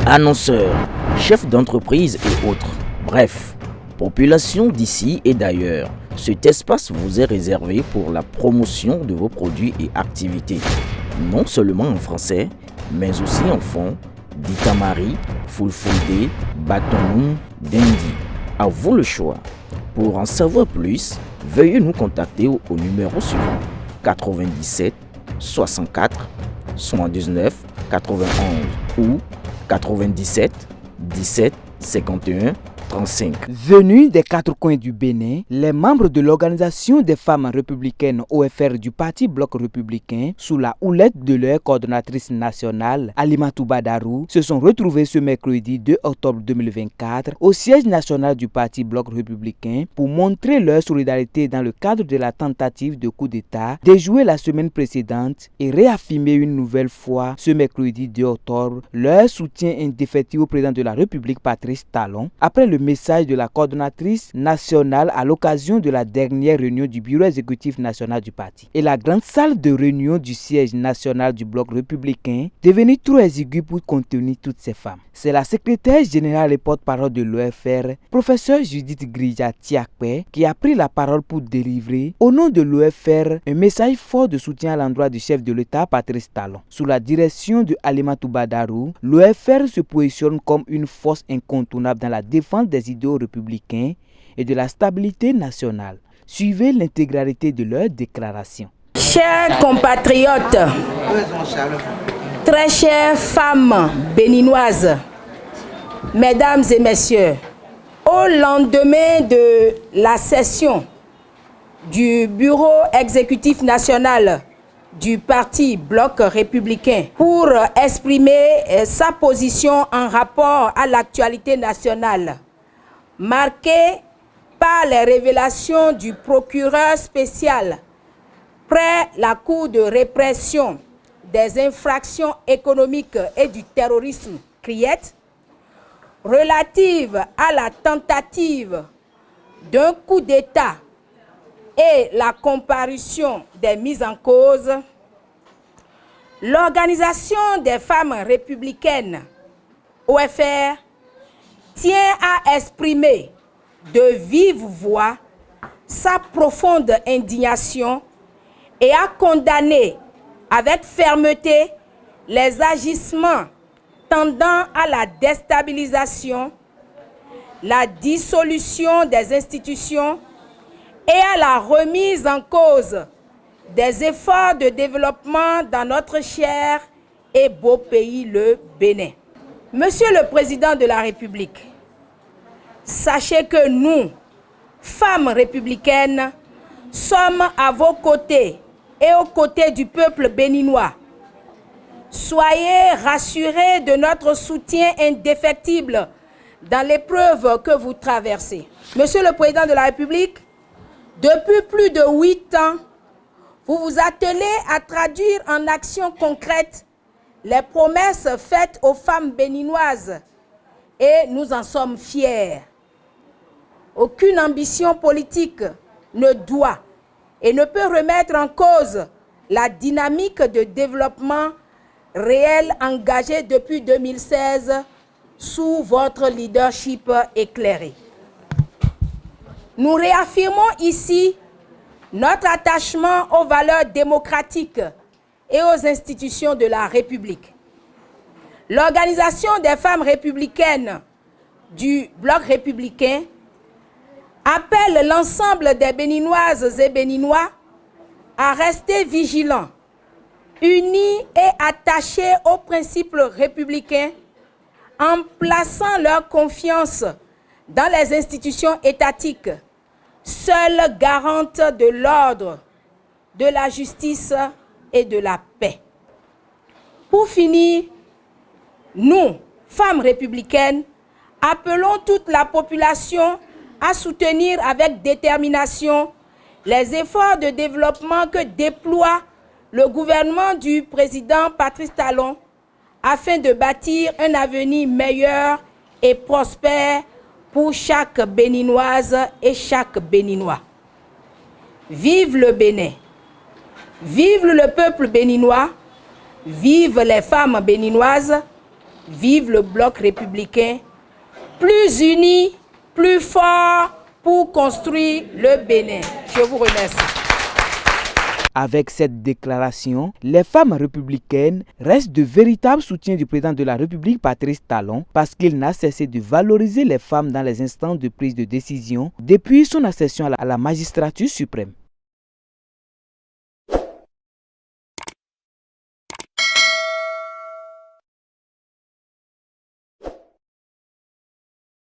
Annonceurs, chefs d'entreprise et autres. Bref, population d'ici et d'ailleurs. Cet espace vous est réservé pour la promotion de vos produits et activités. Non seulement en français, mais aussi en fond, Ditamari, Fulfulde, Batonou, Dendi. À vous le choix. Pour en savoir plus, veuillez nous contacter au numéro suivant 97 64 79 91 ou 97 17 51 35. Venus des quatre coins du Bénin, les membres de l'Organisation des femmes républicaines OFR du Parti Bloc républicain, sous la houlette de leur coordonnatrice nationale, Alimatou Badarou, se sont retrouvés ce mercredi 2 octobre 2024 au siège national du Parti Bloc républicain pour montrer leur solidarité dans le cadre de la tentative de coup d'État déjouée la semaine précédente et réaffirmer une nouvelle fois ce mercredi 2 octobre leur soutien indéfectible au président de la République Patrice Talon après le message de la coordonnatrice nationale à l'occasion de la dernière réunion du bureau exécutif national du parti. Et la grande salle de réunion du siège national du bloc républicain devenue trop exiguë pour contenir toutes ces femmes. C'est la secrétaire générale et porte-parole de l'OFR, professeure Judith Grija Tiakpe, qui a pris la parole pour délivrer, au nom de l'OFR, un message fort de soutien à l'endroit du chef de l'État, Patrice Talon. Sous la direction de Alimatou Badarou, l'OFR se positionne comme une force incontournable dans la défense des idéaux républicains et de la stabilité nationale. Suivez l'intégralité de leur déclaration. Chers compatriotes, très chères femmes béninoises, mesdames et messieurs, au lendemain de la session du bureau exécutif national du Parti Bloc républicain pour exprimer sa position en rapport à l'actualité nationale, marquée par les révélations du procureur spécial près la Cour de répression des infractions économiques et du terrorisme, CRIET, relative à la tentative d'un coup d'État et la comparution des mises en cause, l'Organisation des femmes républicaines, OFR, tient à exprimer de vive voix sa profonde indignation et à condamner avec fermeté les agissements tendant à la déstabilisation, la dissolution des institutions et à la remise en cause des efforts de développement dans notre cher et beau pays, le Bénin. Monsieur le Président de la République, sachez que nous, femmes républicaines, sommes à vos côtés et aux côtés du peuple béninois. Soyez rassurés de notre soutien indéfectible dans l'épreuve que vous traversez. Monsieur le Président de la République, depuis plus de 8 ans, vous vous attelez à traduire en actions concrètes les promesses faites aux femmes béninoises et nous en sommes fiers. Aucune ambition politique ne doit et ne peut remettre en cause la dynamique de développement réel engagée depuis 2016 sous votre leadership éclairé. Nous réaffirmons ici notre attachement aux valeurs démocratiques et aux institutions de la République. L'Organisation des femmes républicaines du Bloc républicain appelle l'ensemble des Béninoises et Béninois à rester vigilants, unis et attachés aux principes républicains, en plaçant leur confiance dans les institutions étatiques, seules garantes de l'ordre, de la justice et de la paix. Pour finir, nous, femmes républicaines, appelons toute la population à soutenir avec détermination les efforts de développement que déploie le gouvernement du président Patrice Talon afin de bâtir un avenir meilleur et prospère pour chaque Béninoise et chaque Béninois. Vive le Bénin, vive le peuple béninois, vive les femmes béninoises, Vive le bloc républicain, plus uni, plus fort pour construire le Bénin. Je vous remercie. Avec cette déclaration, les femmes républicaines restent de véritables soutiens du président de la République, Patrice Talon, parce qu'il n'a cessé de valoriser les femmes dans les instances de prise de décision depuis son accession à la magistrature suprême.